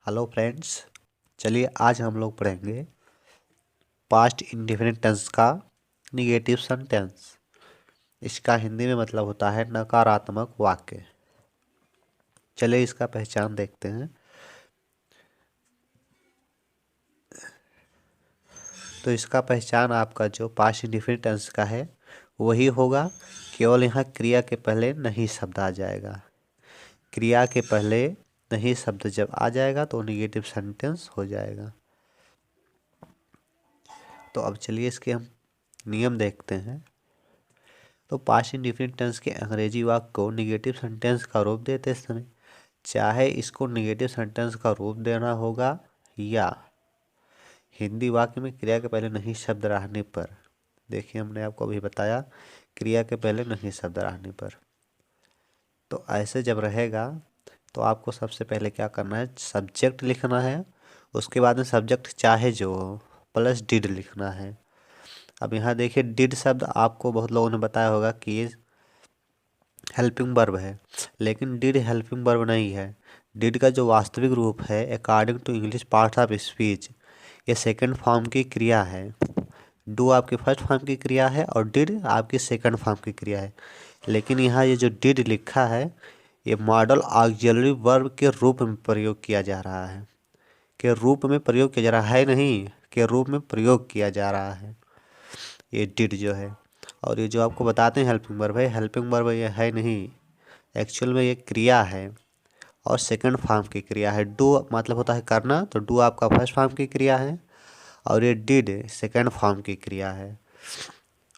Hello friends, चलिए आज हम लोग पढ़ेंगे पास्ट इंडेफिनिट टेंस का निगेटिव सेंटेंस। इसका हिंदी में मतलब होता है नकारात्मक वाक्य। चलिए इसका पहचान देखते हैं। तो इसका पहचान आपका जो पास्ट इंडेफिनिट टेंस का है वही होगा, केवल यहाँ क्रिया के पहले नहीं शब्द आ जाएगा। क्रिया के पहले नहीं शब्द जब आ जाएगा तो निगेटिव सेंटेंस हो जाएगा। तो अब चलिए इसके हम नियम देखते हैं। तो पास्ट इंडेफिनिट टेंस के अंग्रेजी वाक्य को निगेटिव सेंटेंस का रूप देते समय चाहे इसको निगेटिव सेंटेंस का रूप देना होगा या हिंदी वाक्य में क्रिया के पहले नहीं शब्द रहने पर। देखिए हमने आपको अभी बताया क्रिया के पहले नहीं शब्द रहने पर। तो ऐसे जब रहेगा तो आपको सबसे पहले क्या करना है, सब्जेक्ट लिखना है। उसके बाद में सब्जेक्ट चाहे जो हो प्लस डिड लिखना है। अब यहाँ देखिए डिड शब्द आपको बहुत लोगों ने बताया होगा कि ये हेल्पिंग वर्ब है, लेकिन डिड हेल्पिंग वर्ब नहीं है। डिड का जो वास्तविक रूप है according to English part of speech ये सेकंड फॉर्म की क्रिया है। डू आपकी फर्स्ट फॉर्म की क्रिया है और डिड आपकी सेकंड फॉर्म की क्रिया है। लेकिन यहाँ ये जो डिड लिखा है ये मॉडल ऑक्सिलरी वर्ब के रूप में प्रयोग किया जा रहा है। के रूप में प्रयोग किया जा रहा है, नहीं के रूप में प्रयोग किया जा रहा है ये डिड जो है। और ये जो आपको बताते हैं हेल्पिंग वर्ब है, हेल्पिंग वर्ब ये है नहीं, एक्चुअल में ये क्रिया है और सेकंड फॉर्म की क्रिया है। डू मतलब होता है करना, तो डू आपका फर्स्ट फॉर्म की क्रिया है और ये डिड सेकंड फॉर्म की क्रिया है।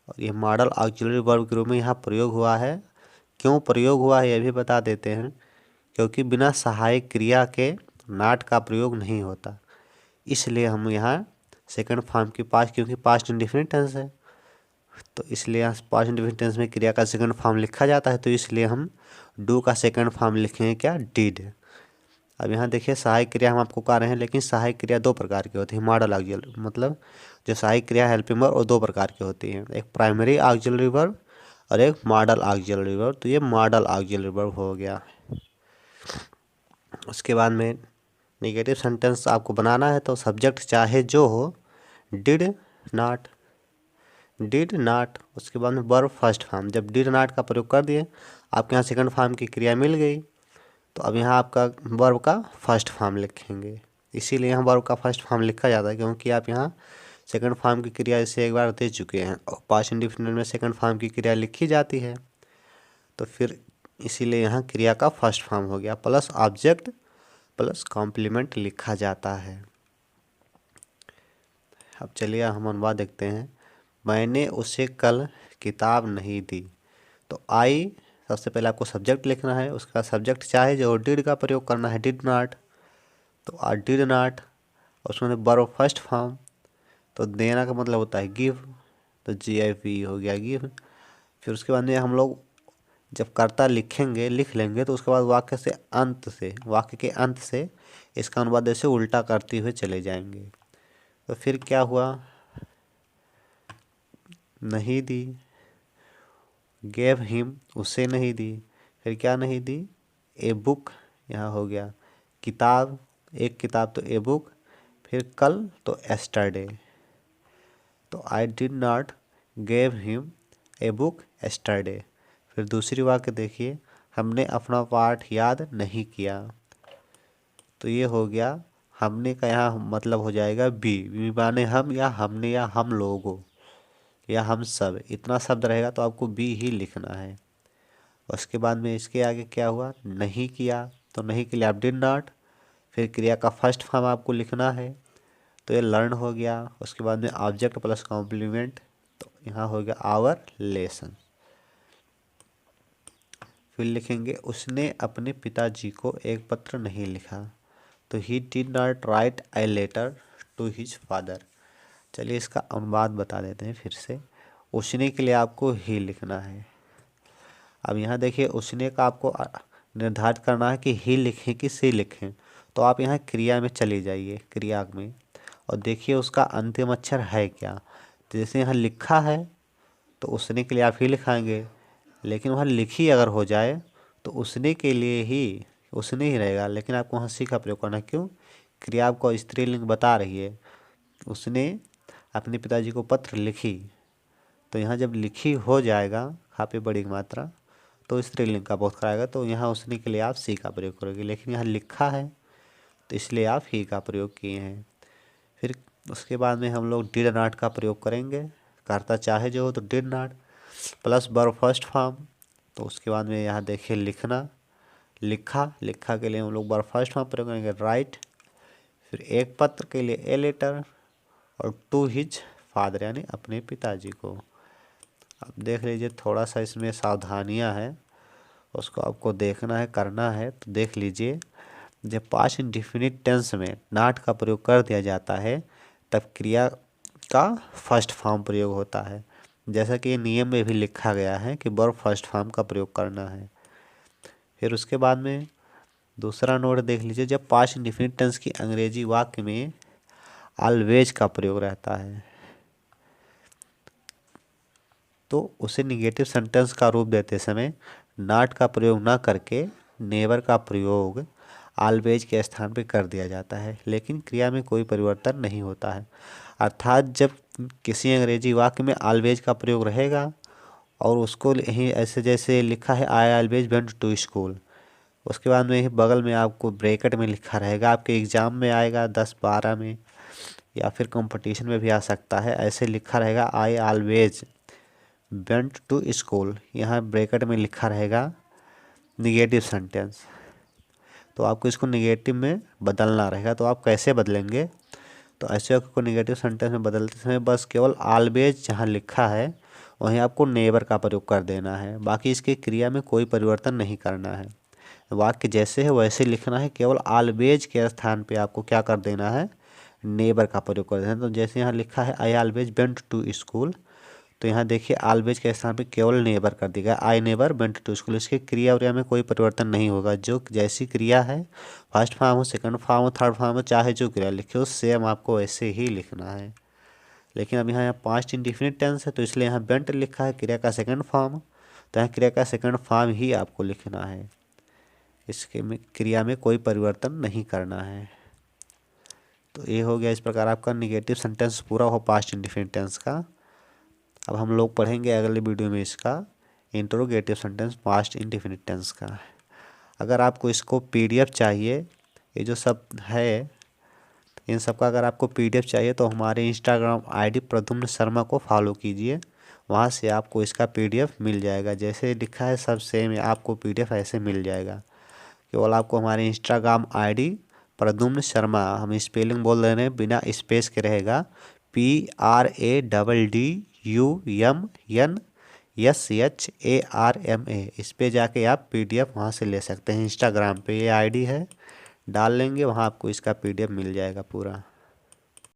और ये मॉडल ऑक्सिलरी वर्ब के रूप में यहाँ प्रयोग हुआ है। क्यों प्रयोग हुआ है ये भी बता देते हैं, क्योंकि बिना सहायक क्रिया के नॉट का प्रयोग नहीं होता, इसलिए हम यहाँ सेकंड फॉर्म की पास्ट, क्योंकि पास्ट इंडेफिनिट टेंस है तो इसलिए यहाँ पास्ट इंडेफिनिट टेंस में क्रिया का सेकंड फॉर्म लिखा जाता है, तो इसलिए हम डू का सेकंड फॉर्म लिखेंगे क्या, डिड। अब यहाँ देखिए सहायक क्रिया हम आपको कह रहे हैं, लेकिन सहायक क्रिया दो प्रकार की होती है। मॉडल ऑक्सिलरी मतलब जो सहायक क्रिया हेल्पिंग वर्ब वो दो प्रकार की होती है, एक प्राइमरी ऑक्सिलरी वर्ब और एक मॉडल ऑक्सिलरी वर्ब। तो ये मॉडल ऑक्सिलरी वर्ब हो गया। उसके बाद में नेगेटिव सेंटेंस आपको बनाना है तो सब्जेक्ट चाहे जो हो डिड नॉट, डिड नॉट। उसके बाद में वर्ब फर्स्ट फॉर्म, जब डिड नॉट का प्रयोग कर दिए आपके यहाँ सेकंड फॉर्म की क्रिया मिल गई, तो अब यहाँ आपका वर्ब का फर्स्ट फॉर्म लिखेंगे। इसीलिए यहाँ वर्ब का फर्स्ट फॉर्म लिखा जाता है, क्योंकि आप यहाँ सेकंड फॉर्म की क्रिया इसे एक बार दे चुके हैं और पास्ट इंडेफिनिट में सेकंड फॉर्म की क्रिया लिखी जाती है, तो फिर इसीलिए यहाँ क्रिया का फर्स्ट फॉर्म हो गया प्लस ऑब्जेक्ट प्लस कॉम्प्लीमेंट लिखा जाता है। अब चलिए हम अनुवाद देखते हैं। मैंने उसे कल किताब नहीं दी। तो आई सबसे पहले आपको सब्जेक्ट लिखना है, उसका सब्जेक्ट चाहे जो डिड का प्रयोग करना है, डिड नॉट, तो आ डिड नॉट। उसमें वर्ब फर्स्ट फॉर्म, तो देना का मतलब होता है गिव, तो GIV हो गया गिव। फिर उसके बाद में हम लोग जब कर्ता लिखेंगे लिख लेंगे तो उसके बाद वाक्य से अंत से, वाक्य के अंत से इसका अनुवाद ऐसे उल्टा करते हुए चले जाएंगे। तो फिर क्या हुआ, नहीं दी, गेव हिम उसे नहीं दी, फिर क्या नहीं दी, ए बुक यहाँ हो गया, किताब एक किताब तो ए बुक, फिर कल तो एस्टरडे, तो I did not gave him a book yesterday. फिर दूसरी वाक्य देखिए, हमने अपना पाठ याद नहीं किया, तो ये हो गया हमने का यहाँ मतलब हो जाएगा बी माने हम या हमने या हम लोगों या हम सब, इतना शब्द रहेगा तो आपको बी ही लिखना है। उसके बाद में इसके आगे क्या हुआ, नहीं किया, तो नहीं के लिए आप डिड नॉट, फिर क्रिया का फर्स्ट फॉर्म आपको लिखना है, तो ये लर्न हो गया। उसके बाद में ऑब्जेक्ट प्लस कॉम्प्लीमेंट, तो यहाँ हो गया आवर लेसन। फिर लिखेंगे उसने अपने पिताजी को एक पत्र नहीं लिखा, तो he did not write a letter to his father. चलिए इसका अनुवाद बता देते हैं फिर से। उसने के लिए आपको ही लिखना है। अब यहाँ देखिए उसने का आपको निर्धारित करना है कि ही लिखें कि सी लिखें, तो आप यहाँ क्रिया में चले जाइए, क्रिया में, और देखिए उसका अंतिम अक्षर है क्या। तो जैसे यहाँ लिखा है तो उसने के लिए आप ही लिखाएंगे, लेकिन वहाँ लिखी अगर हो जाए तो उसने के लिए ही उसने ही रहेगा, लेकिन आपको वहाँ सी का प्रयोग करना है। क्यों, क्रिया आपको स्त्रीलिंग बता रही है, उसने अपने पिताजी को पत्र लिखी, तो यहाँ जब लिखी हो जाएगा काफ़ी बड़ी मात्रा तो स्त्रीलिंग का बोध कराएगा, तो यहाँ उसने के लिए आप सी का प्रयोग करोगे। लेकिन यहाँ लिखा है तो इसलिए आप ही का प्रयोग किए हैं। फिर उसके बाद में हम लोग डिड नॉट का प्रयोग करेंगे। करता चाहे जो हो तो did not plus verb first form, तो उसके बाद में यहाँ देखिए लिखना, लिखा के लिए हम लोग वर्ब फर्स्ट फॉर्म प्रयोग करेंगे राइट। फिर एक पत्र के लिए ए लेटर और टू हिज फादर यानी अपने पिताजी को। अब देख लीजिए थोड़ा सा इसमें सावधानियां हैं, उसको आपको देखना है, करना है। तो देख लीजिए जब पास्ट इंडेफिनिट टेंस में नॉट का प्रयोग कर दिया जाता है तब क्रिया का फर्स्ट फॉर्म प्रयोग होता है, जैसा कि नियम में भी लिखा गया है कि वर्ब फर्स्ट फॉर्म का प्रयोग करना है। फिर उसके बाद में दूसरा नोट देख लीजिए, जब पास्ट इंडेफिनिट टेंस की अंग्रेजी वाक्य में ऑलवेज का प्रयोग रहता है तो उसे निगेटिव सेंटेंस का रूप देते समय नॉट का प्रयोग ना करके नेवर का प्रयोग ऑलवेज के स्थान पर कर दिया जाता है, लेकिन क्रिया में कोई परिवर्तन नहीं होता है। अर्थात जब किसी अंग्रेजी वाक्य में ऑलवेज का प्रयोग रहेगा और उसको यहीं ऐसे जैसे लिखा है I always went to school, उसके बाद में ही बगल में आपको ब्रैकेट में लिखा रहेगा, आपके एग्ज़ाम में आएगा 10-12 में या फिर कंपटीशन में भी आ सकता है, ऐसे लिखा रहेगा I always went to school, यहाँ ब्रैकेट में लिखा रहेगा निगेटिव सेंटेंस, तो आपको इसको निगेटिव में बदलना रहेगा। तो आप कैसे बदलेंगे, तो ऐसे आपको निगेटिव सेंटेंस में बदलते समय बस केवल ऑलवेज जहाँ लिखा है वहीं आपको नेवर का प्रयोग कर देना है, बाकी इसकी क्रिया में कोई परिवर्तन नहीं करना है। वाक्य जैसे है वैसे लिखना है, केवल ऑलवेज के स्थान पे आपको क्या कर देना है, नेवर का प्रयोग कर देना है। तो जैसे यहाँ लिखा है I always went to school, तो यहाँ देखिए ऑलवेज के स्थान पे केवल नेवर कर दिया गया, I never went to school. इसके क्रिया और में कोई परिवर्तन नहीं होगा, जो जैसी क्रिया है फर्स्ट फॉर्म हो, सेकंड फॉर्म हो, थर्ड फॉर्म हो, चाहे जो क्रिया लिखे हो सेम आपको वैसे ही लिखना है। लेकिन अब यहाँ पास्ट इंडेफिनिट टेंस है तो इसलिए यहाँ वेंट लिखा है क्रिया का सेकंड फॉर्म, तो यहाँ क्रिया का सेकंड फॉर्म ही आपको लिखना है, इसके में क्रिया में कोई परिवर्तन नहीं करना है। तो ये हो गया इस प्रकार आपका निगेटिव सेंटेंस पूरा हो पास्ट इंडेफिनिट टेंस का। अब हम लोग पढ़ेंगे अगले वीडियो में इसका interrogative sentence past indefinite tense का। अगर आपको इसको पीडीएफ चाहिए, ये जो सब है इन सब का अगर आपको पीडीएफ चाहिए तो हमारे इंस्टाग्राम आईडी प्रद्युम्न शर्मा को फॉलो कीजिए, वहाँ से आपको इसका पीडीएफ मिल जाएगा। जैसे लिखा है सब सेम है, आपको पीडीएफ ऐसे मिल जाएगा। केवल आपको हमारे इंस्टाग्राम आईडी प्रद्युम्न शर्मा, हम स्पेलिंग बोल रहे हैं बिना स्पेस के रहेगा, PRADDUMNSHARMA, इस पे जाके आप पीडीएफ वहाँ से ले सकते हैं। इंस्टाग्राम पे ये आईडी है, डाल लेंगे वहाँ आपको इसका पीडीएफ मिल जाएगा पूरा।